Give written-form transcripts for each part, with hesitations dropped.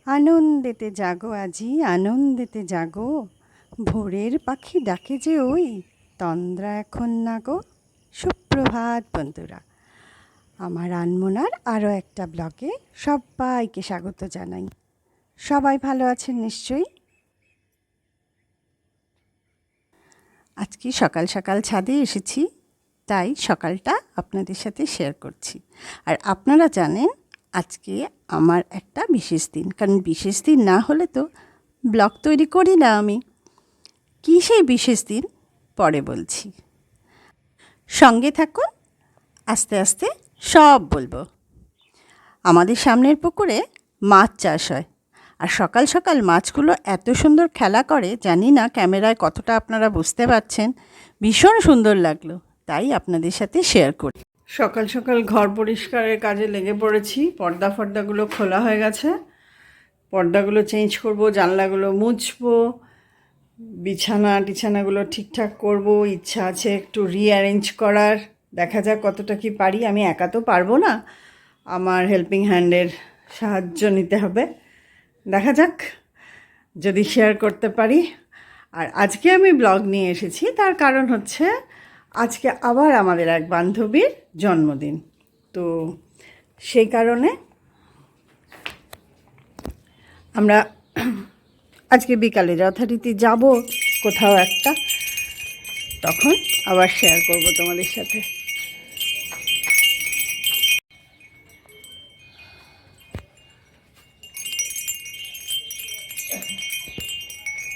আনন্দেতে জাগো আজি আনন্দেতে জাগো, ভোরের পাখি ডাকে যে ওই তন্দ্রা এখন না গো। সুপ্রভাত বন্ধুরা, আমার আনমনার আরও একটা ব্লগে সবাইকে স্বাগত জানাই। সবাই ভালো আছেন নিশ্চয়ই। আজকে সকাল সকাল ছাদে এসেছি, তাই সকালটা আপনাদের সাথে শেয়ার করছি। আর আপনারা জানেন আজকে আমার একটা বিশেষ দিন, কারণ বিশেষ দিন না হলে তো ব্লগ তৈরি করি না আমি। কী সেই বিশেষ দিন পরে বলছি, সঙ্গে থাকুন, আস্তে আস্তে সব বলবো। আমাদের সামনের পুকুরে মাছ চাষ হয়, আর সকাল সকাল মাছগুলো এত সুন্দর খেলা করে, জানি না ক্যামেরায় কতটা আপনারা বুঝতে পারছেন। ভীষণ সুন্দর লাগলো, তাই আপনাদের সাথে শেয়ার করি। সকাল সকাল ঘর পরিষ্কারের কাজে লেগে পড়েছি। পর্দাগুলো খোলা হয়ে গেছে, পর্দাগুলো চেঞ্জ করব, জানলাগুলো মুছবো, বিছানাগুলো ঠিকঠাক করব। ইচ্ছা আছে একটু রিঅ্যারেঞ্জ করার, দেখা যাক কতটা কি পারি। আমি একা তো পারবো না, আমার হেল্পিং হ্যান্ডের সাহায্য নিতে হবে। দেখা যাক যদি শেয়ার করতে পারি। আর আজকে আমি ব্লগ নিয়ে এসেছি, তার কারণ হচ্ছে আজকে আবার আমাদের এক বান্ধবীর জন্মদিন। তো সেই কারণে আমরা আজকে বিকালে যথারীতি যাব কোথাও একটা, তখন আবার শেয়ার করব তোমাদের সাথে।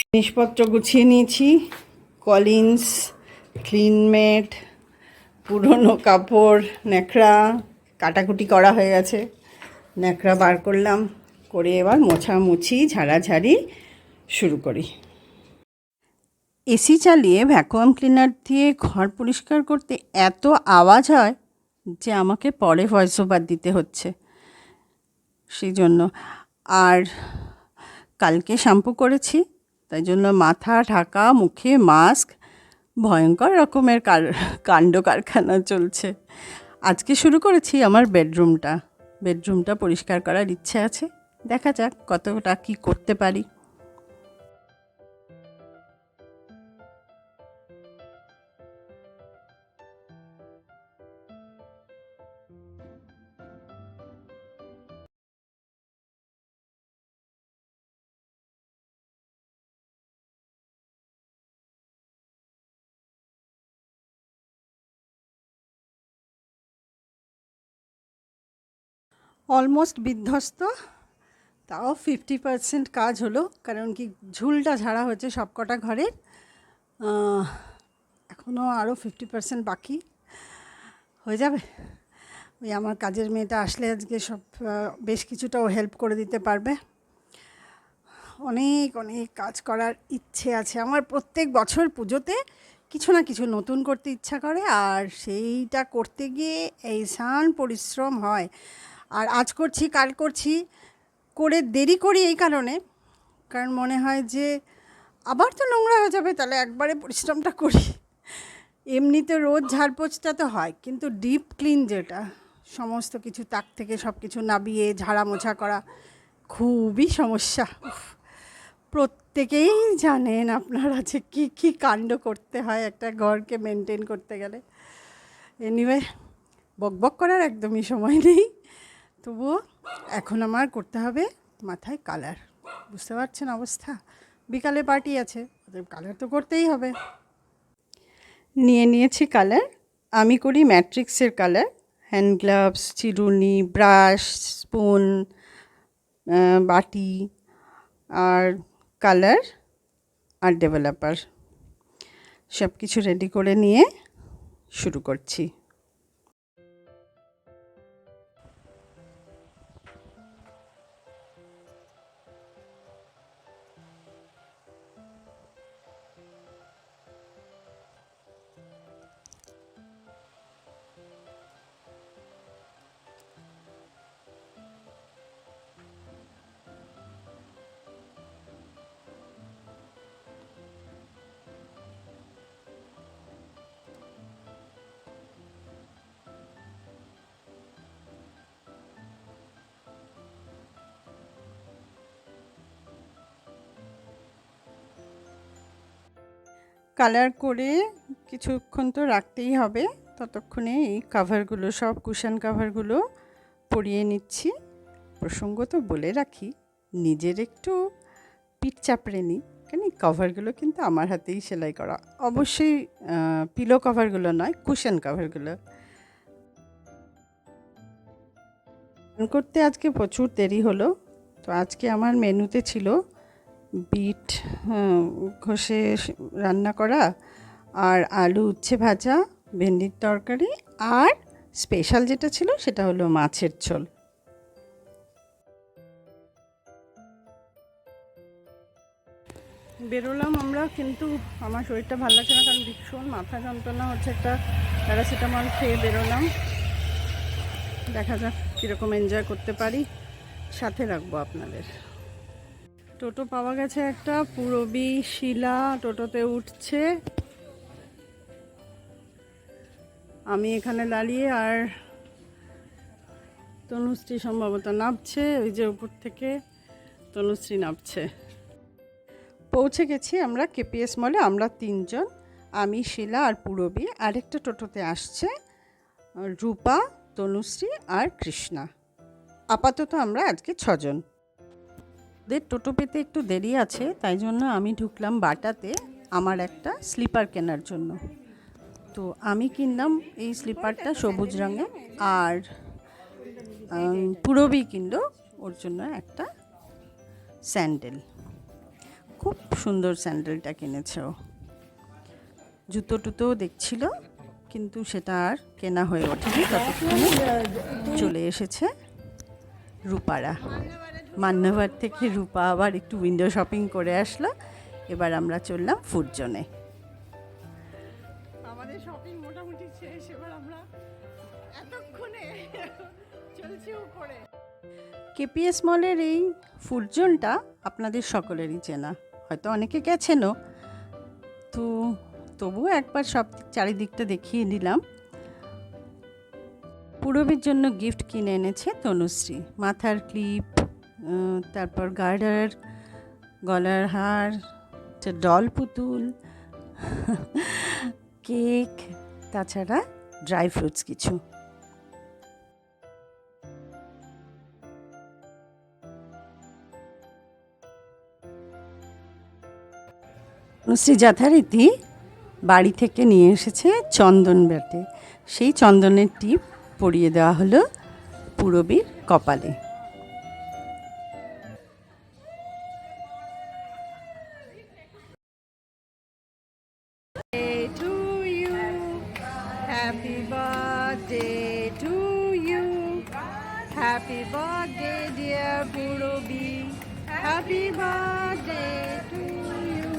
জিনিসপত্র গুছিয়ে নিয়েছি, কলিন্স, ক্লিনমেট, পুরনো কাপড়, ন্যাকড়া কাটাকুটি করা হয়ে গেছে, ন্যাকড়া বার করলাম, করে এবার মোছামুছি ঝাড়াঝাড়ি শুরু করি। এসি চালিয়ে ভ্যাকুয়াম ক্লিনার দিয়ে ঘর পরিষ্কার করতে এত আওয়াজ হয় যে আমাকে পরে ভয়েস ওভার দিতে হচ্ছে, সেই জন্য। আর কালকে শ্যাম্পু করেছি, তাই জন্য মাথা ঢাকা, মুখে মাস্ক, ভয়ঙ্কর রকমের কাণ্ড কারখানা চলছে। আজকে শুরু করেছি আমার বেডরুমটা পরিষ্কার করার ইচ্ছে আছে, দেখা যাক কতটা কি করতে পারি। অলমোস্ট বিধ্বস্ত, তাও 50% কাজ হলো, কারণ কি ঝুলটা ঝাড়া হয়েছে সব কটা ঘরের। এখনও আরও 50% বাকি, হয়ে যাবে। ওই আমার কাজের মেয়েটা আসলে আজকে সব বেশ কিছুটাও হেল্প করে দিতে পারবে। অনেক অনেক কাজ করার ইচ্ছে আছে আমার। প্রত্যেক বছর পুজোতে কিছু না কিছু নতুন করতে ইচ্ছা করে, আর সেইটা করতে গিয়ে এইসান পরিশ্রম হয়। আর আজ করছি কাল করছি করে দেরি করি এই কারণে, কারণ মনে হয় যে আবার তো নোংরা হয়ে যাবে, তাহলে একবারে পরিশ্রমটা করি। এমনিতে রোজ ঝাড়পোছটা তো হয়, কিন্তু ডিপ ক্লিন যেটা, সমস্ত কিছু তাক থেকে সব কিছু নাবিয়ে ঝাড়া মোছা করা খুবই সমস্যা। প্রত্যেকেই জানেন আপনারা যে কী কী কাণ্ড করতে হয় একটা ঘরকে মেনটেন করতে গেলে। এনিওয়ে, বকবক করার একদমই সময় নেই, তবুও এখন আমার করতে হবে মাথায় কালার। বুঝতে পারছেন অবস্থা, বিকালে পার্টি আছে, কালার তো করতেই হবে। নিয়ে নিয়েছি কালার, আমি করি ম্যাট্রিক্সের কালার। হ্যান্ড গ্লাভস, চিরুনি, ব্রাশ, স্পুন, বাটি, আর কালার, আর ডেভেলপার, সব কিছু রেডি করে নিয়ে শুরু করছি। কালার করে কিছুক্ষণ তো রাখতেই হবে, ততক্ষণে এই কাভারগুলো, সব কুশন কাভারগুলো পরিয়ে নিচ্ছি। প্রসঙ্গত বলে রাখি, নিজের একটু পিঠ চাপড়ে নিই, কেন এই কভারগুলো কিন্তু আমার হাতেই সেলাই করা। অবশ্যই পিলো কভারগুলো নয়, কুশন কভারগুলো। করতে আজকে প্রচুর দেরি হলো। তো আজকে আমার মেনুতে ছিল বিট ঘষে রান্না করা, আর আলু উচ্ছে ভাজা, ভেন্ডির তরকারি, আর স্পেশাল যেটা ছিল সেটা হলো মাছের ঝোল। বেরোলাম আমরা, কিন্তু আমার শরীরটা ভালো লাগছে না, কারণ ভীষণ মাথা যন্ত্রণা হচ্ছে। একটা প্যারাসিটামল খেয়ে বেরোলাম। দেখা যাক কীরকম এনজয় করতে পারি, সাথে রাখবো আপনাদের। টোটো পাওয়া গেছে একটা, পুরবী শিলা টোটোতে উঠছে, আমি এখানে দাঁড়িয়ে, আর তনুশ্রী সম্ভবত নামছে, ওই যে উপর থেকে তনুশ্রী নামছে। পৌঁছে গেছি আমরা কেপিএস মলে। আমরা তিনজন, আমি, শিলা আর পুরবী। আরেকটা টোটোতে আসছে রূপা, তনুশ্রী আর কৃষ্ণা। আপাতত আমরা আজকে 6 জন। ওদের টোটো পেতে একটু দেরি আছে, তাই জন্য আমি ঢুকলাম বাটাতে আমার একটা স্লিপার কেনার জন্য। তো আমি কিনলাম এই স্লিপারটা সবুজ রঙের, আর পুরবী কিনলো ওর জন্য একটা স্যান্ডেল। খুব সুন্দর স্যান্ডেলটা কিনেছে ও। জুতো টুতোও দেখছিল, কিন্তু সেটা আর কেনা হয়ে ওঠেনি। ততক্ষণে চলে এসেছে রূপারা। মান্যবার থেকে রূপা আবার একটু উইন্ডো শপিং করে আসলো। এবার আমরা চললাম ফুড জোনে। আমাদের শপিং মোটামুটি শেষ, এবার আমরা এতক্ষণে চলছি উপরে। কেপিএস মলের এই ফুড জোনটা আপনাদের সকলেরই চেনা, হয়তো অনেকে গেছেনও, তো তবুও একবার সব চারিদিকটা দেখিয়ে দিলাম। পুরবীর জন্য গিফট কিনে এনেছে তনুশ্রী, মাথার ক্লিপ, তারপর গার্ডার, গলার হার, ডল পুতুল, কেক, তাছাড়া ড্রাই ফ্রুটস কিছু। তনুশ্রী যথারীতি বাড়ি থেকে নিয়ে এসেছে চন্দন বেটে, সেই চন্দনের টিপ পরিয়ে দেওয়া হলো পুরবীর কপালে। To you, happy birthday to you, happy birthday dear Purobi, happy birthday to you.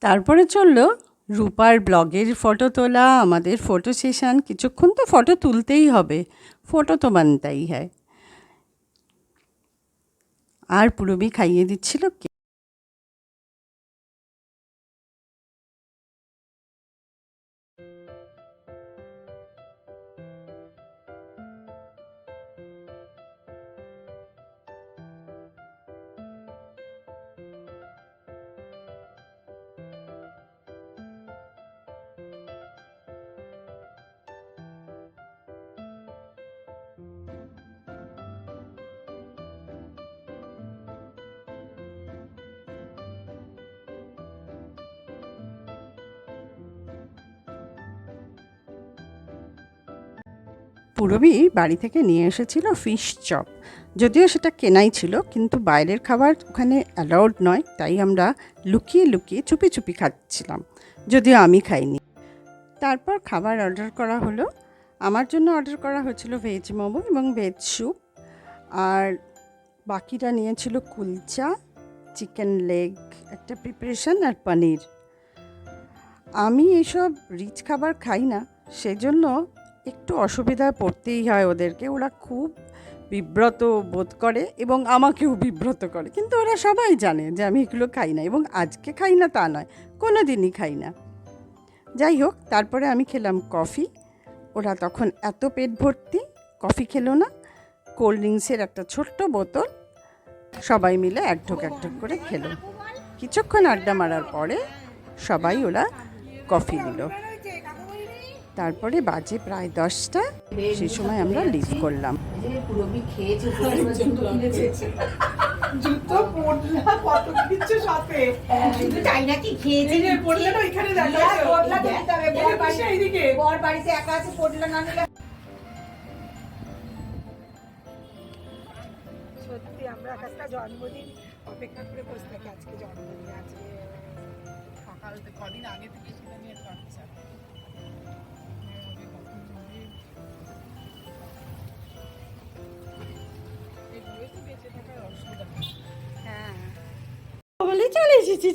তারপরে চললো রূপার ব্লগের ফটো তোলা, আমাদের ফটো সেশন। কিছুক্ষণ তো ফটো তুলতেই হবে, ফটো তো বানতেই হয়। আর পুরবী খাইয়ে দিচ্ছিল পুরবী বাড়ি থেকে নিয়ে এসেছিল ফিশ চপ। যদিও সেটা কেনাই ছিল, কিন্তু বাইরের খাবার ওখানে অ্যালাউড নয়, তাই আমরা লুকিয়ে লুকিয়ে চুপি চুপি খাচ্ছিলাম, যদিও আমি খাইনি। তারপর খাবার অর্ডার করা হলো। আমার জন্য অর্ডার করা হয়েছিল ভেজ মোমো এবং ভেজ স্যুপ, আর বাকিরা নিয়েছিল কুলচা, চিকেন লেগ একটা প্রিপারেশন, আর পনির। আমি এইসব রিচ খাবার খাই না, সেজন্য একটু অসুবিধায় পড়তেই হয় ওদেরকে। ওরা খুব বিব্রত বোধ করে এবং আমাকেও বিব্রত করে, কিন্তু ওরা সবাই জানে যে আমি এগুলো খাই না, এবং আজকে খাই না তা নয়, কোনো দিনই খাই না। যাই হোক, তারপরে আমি খেলাম কফি। ওরা তখন এত পেট ভর্তি, কফি খেলো না। কোল্ড ড্রিঙ্কসের একটা ছোট্ট বোতল সবাই মিলে এক ঢোক করে খেলো। কিছুক্ষণ আড্ডা মারার পরে সবাই ওরা কফি দিল। তারপরে বাজে প্রায় 10টা, সেই সময় আমরা লিভ করলাম। জুতো পড়লা কত কিছু সাথে শুধু তাই নাকি খেয়েছে পড়লে না এখানে দেখা পড়লা দেখতে হবে বর বাড়ি এইদিকে বর বাড়িতে একা আছে পড়লা না নিলে সত্যি আমরা একটা জন্মদিন অপেক্ষা করে বসে থাকি আজকে জন্মদিন আছে সকাল থেকে কদিন আগে থেকে সেটা নিয়ে চর্চা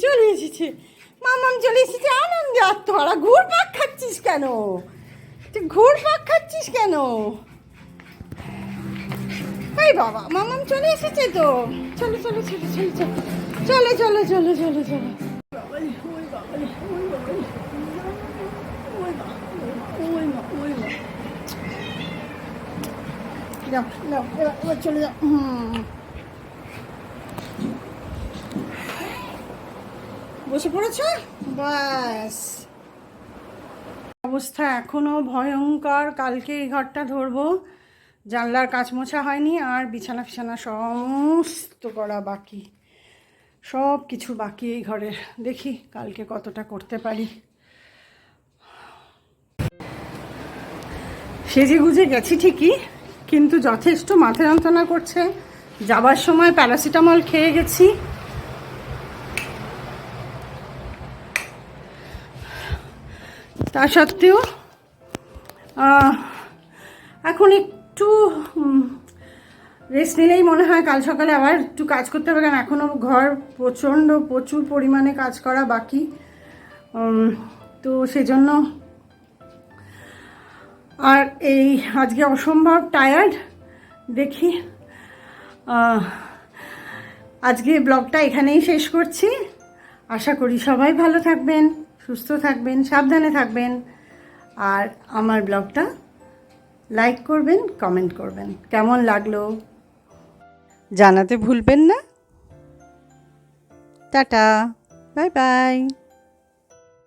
চলে এসেছি মামাম চলে এসেছে আনন্দে। আর তোরা ঘুরপাক খাচ্ছিস কেন? তুই ঘুরপাক খাচ্ছিস কেন? এই বাবা মামাম চলে এসেছে তো। চলো চলো চলো চলো চলো চলো চলো চলো চলো চলো চলে যাও। বসে পড়েছ? বাস অবস্থা এখনো ভয়ঙ্কর। কালকে এই ঘরটা ধরবো, জানলার কাচ মোছা হয়নি, আর বিছানা ফিছানা সমস্ত করা বাকি, সব কিছু বাকি এই ঘরের। দেখি কালকে কতটা করতে পারি। সেজে গুজে গেছি ঠিকই, কিন্তু যথেষ্ট মাথা যন্ত্রণা করছে। যাবার সময় প্যারাসিটামল খেয়ে গেছি। তা সত্ত্বেও এখন একটু রেস্ট নিলেই মনে হয় কাল সকালে আবার একটু কাজ করতে হবে, কারণ এখনও ঘর প্রচুর পরিমাণে কাজ করা বাকি। তো সেজন্য আর এই আজকে অসম্ভব টায়ার্ড। দেখি আজকে ব্লগটা এখানেই শেষ করছি। আশা করি সবাই ভালো থাকবেন, সুস্থ থাকবেন, সাবধানে থাকবেন, আর আমার ব্লগটা লাইক করবেন, কমেন্ট করবেন, কেমন লাগলো জানাতে ভুলবেন না। Tata, bye bye.